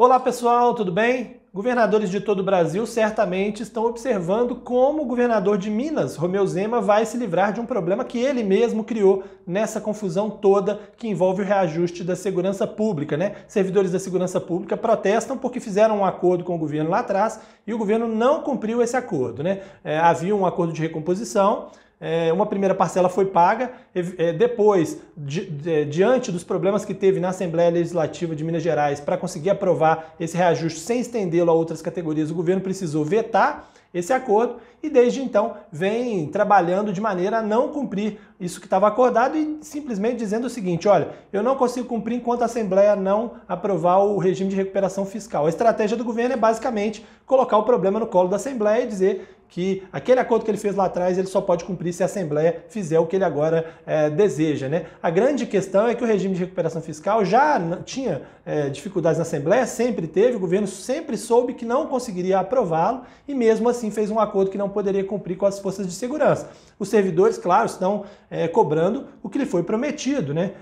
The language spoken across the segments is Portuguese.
Olá pessoal, tudo bem? Governadores de todo o Brasil certamente estão observando como o governador de Minas, Romeu Zema, vai se livrar de um problema que ele mesmo criou nessa confusão toda que envolve o reajuste da segurança pública, né? Servidores da segurança pública protestam porque fizeram um acordo com o governo lá atrás e o governo não cumpriu esse acordo, né? Havia um acordo de recomposição. Uma primeira parcela foi paga, depois, diante dos problemas que teve na Assembleia Legislativa de Minas Gerais para conseguir aprovar esse reajuste sem estendê-lo a outras categorias, o governo precisou vetar esse acordo e desde então vem trabalhando de maneira a não cumprir isso que estava acordado e simplesmente dizendo o seguinte: olha, eu não consigo cumprir enquanto a Assembleia não aprovar o regime de recuperação fiscal. A estratégia do governo é basicamente colocar o problema no colo da Assembleia e dizer que aquele acordo que ele fez lá atrás ele só pode cumprir se a Assembleia fizer o que ele agora deseja, né? A grande questão é que o regime de recuperação fiscal já tinha dificuldades na Assembleia, sempre teve, o governo sempre soube que não conseguiria aprová-lo e mesmo assim fez um acordo que não poderia cumprir com as forças de segurança. Os servidores, claro, estão cobrando o que lhe foi prometido, né?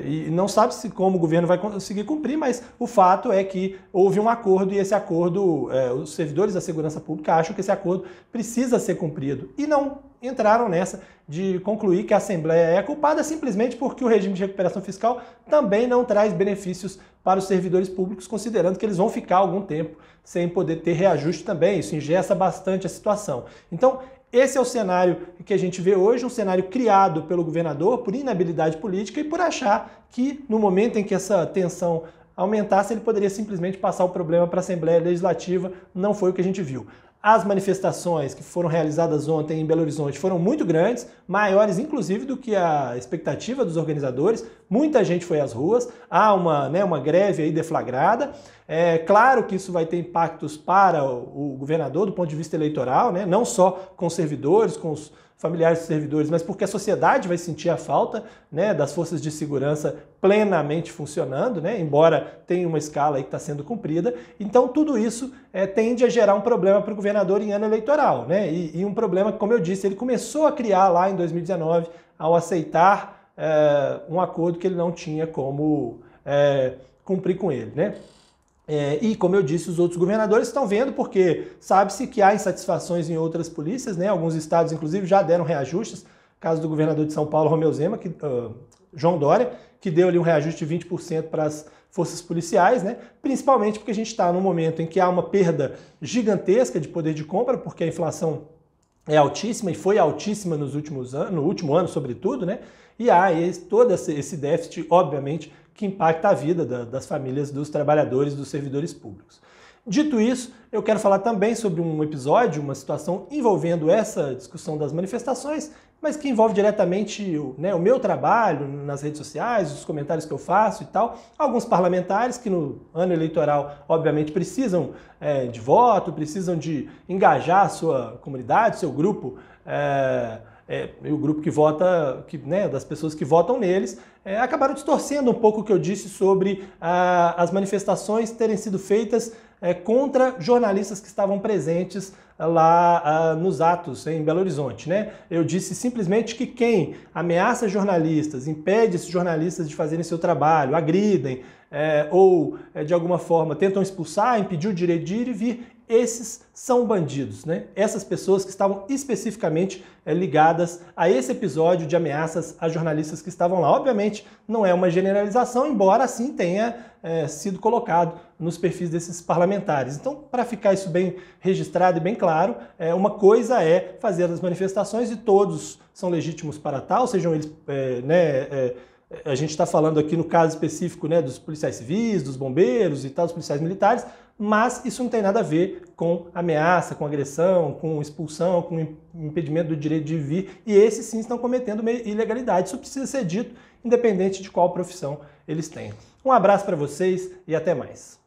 E não sabe-se como o governo vai conseguir cumprir, mas o fato é que houve um acordo e esse acordo, os servidores da segurança pública acham que esse acordo precisa ser cumprido e não entraram nessa de concluir que a Assembleia é culpada simplesmente porque o regime de recuperação fiscal também não traz benefícios para os servidores públicos, considerando que eles vão ficar algum tempo sem poder ter reajuste também. Isso engessa bastante a situação. Então, esse é o cenário que a gente vê hoje, um cenário criado pelo governador por inabilidade política e por achar que no momento em que essa tensão aumentasse, ele poderia simplesmente passar o problema para a Assembleia Legislativa. Não foi o que a gente viu. As manifestações que foram realizadas ontem em Belo Horizonte foram muito grandes, maiores inclusive do que a expectativa dos organizadores. Muita gente foi às ruas, há uma greve aí deflagrada. É claro que isso vai ter impactos para o governador do ponto de vista eleitoral, né? Não só com os servidores, com os familiares dos servidores, mas porque a sociedade vai sentir a falta, né, das forças de segurança plenamente funcionando, né, embora tenha uma escala aí que está sendo cumprida. Então tudo isso tende a gerar um problema para o governador em ano eleitoral, né, e um problema que, como eu disse, ele começou a criar lá em 2019 ao aceitar um acordo que ele não tinha como cumprir com ele, né. E, como eu disse, os outros governadores estão vendo porque sabe-se que há insatisfações em outras polícias, né? Alguns estados, inclusive, já deram reajustes. Caso do governador de São Paulo, Romeu Zema, João Dória, que deu ali um reajuste de 20% para as forças policiais, né? Principalmente porque a gente está num momento em que há uma perda gigantesca de poder de compra, porque a inflação é altíssima e foi altíssima nos últimos anos, no último ano, sobretudo, né? E há todo esse déficit, obviamente, que impacta a vida das famílias dos trabalhadores, dos servidores públicos. Dito isso, eu quero falar também sobre um episódio, uma situação envolvendo essa discussão das manifestações, mas que envolve diretamente o meu trabalho nas redes sociais, os comentários que eu faço e tal. Alguns parlamentares que no ano eleitoral, obviamente, precisam de voto, precisam de engajar a sua comunidade, seu grupo, e o grupo que vota, das pessoas que votam neles, acabaram distorcendo um pouco o que eu disse sobre as manifestações terem sido feitas contra jornalistas que estavam presentes lá nos atos em Belo Horizonte, né? Eu disse simplesmente que quem ameaça jornalistas, impede esses jornalistas de fazerem seu trabalho, agridem ou de alguma forma tentam expulsar, impedir o direito de ir e vir, esses são bandidos, né? Essas pessoas que estavam especificamente ligadas a esse episódio de ameaças a jornalistas que estavam lá. Obviamente, não é uma generalização, embora assim tenha sido colocado nos perfis desses parlamentares. Então, para ficar isso bem registrado e bem claro, uma coisa é fazer as manifestações e todos são legítimos para tal, sejam eles, a gente está falando aqui no caso específico, né, dos policiais civis, dos bombeiros e tal, dos policiais militares, mas isso não tem nada a ver com ameaça, com agressão, com expulsão, com impedimento do direito de vir, e esses sim estão cometendo uma ilegalidade. Isso precisa ser dito, independente de qual profissão eles tenham. Um abraço para vocês e até mais.